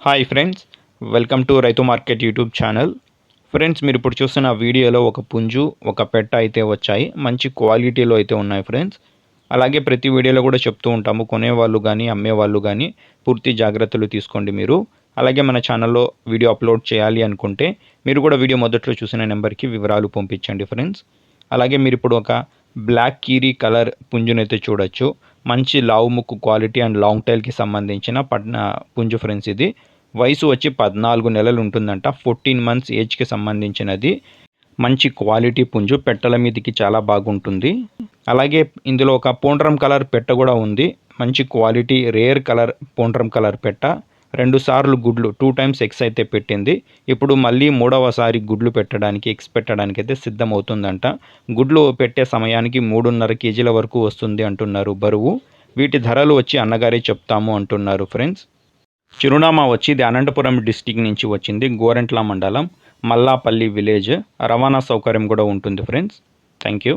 Hi friends, welcome to రైతు market YouTube channel. Friends, మీరు ఇప్పుడు చూస్తున్న వీడియోలో ఒక పుంజు, ఒక పెట్ట అయితే వచ్చాయి. మంచి క్వాలిటీలో అయితే ఉన్నాయి ఫ్రెండ్స్. అలాగే ప్రతి వీడియోలో కూడా చెప్తూ ఉంటాము, కొనేవాళ్ళు కానీ అమ్మేవాళ్ళు కానీ పూర్తి జాగ్రత్తలు తీసుకోండి మీరు. అలాగే మన ఛానల్లో వీడియో అప్లోడ్ చేయాలి అనుకుంటే మీరు కూడా వీడియో మొదట్లో చూసిన నెంబర్కి వివరాలు పంపించండి ఫ్రెండ్స్. అలాగే మీరు ఇప్పుడు ఒక బ్లాక్ కీరీ కలర్ పుంజునైతే చూడొచ్చు. మంచి లావు ముక్కు క్వాలిటీ అండ్ లాంగ్ టైల్కి సంబంధించిన పుంజు ఫ్రెండ్స్. ఇది వయసు వచ్చి 14 నెలలు ఉంటుందంట. 14 మంత్స్ ఏజ్కి సంబంధించినది. మంచి క్వాలిటీ పుంజు, పెట్టల మీదకి చాలా బాగుంటుంది. అలాగే ఇందులో ఒక పోండ్రం కలర్ పెట్ట కూడా ఉంది. మంచి క్వాలిటీ రేర్ కలర్ పోండ్రం కలర్ పెట్ట. 2 సార్లు గుడ్లు 2 టైమ్స్ ఎగ్స్ అయితే పెట్టింది. ఇప్పుడు మళ్ళీ 3వసారి గుడ్లు పెట్టడానికి ఎగ్స్ పెట్టడానికి అయితే సిద్ధమవుతుందంట. గుడ్లు పెట్టే సమయానికి 3.5 కేజీల వరకు వస్తుంది అంటున్నారు బరువు. వీటి ధరలు వచ్చి అన్నగారే చెప్తాము అంటున్నారు ఫ్రెండ్స్. చిరునామా వచ్చి ఇది అనంతపురం డిస్టిక్ నుంచి వచ్చింది. గోరెంట్ల మండలం, మల్లాపల్లి విలేజ్. రవాణా సౌకర్యం కూడా ఉంటుంది ఫ్రెండ్స్. Thank you.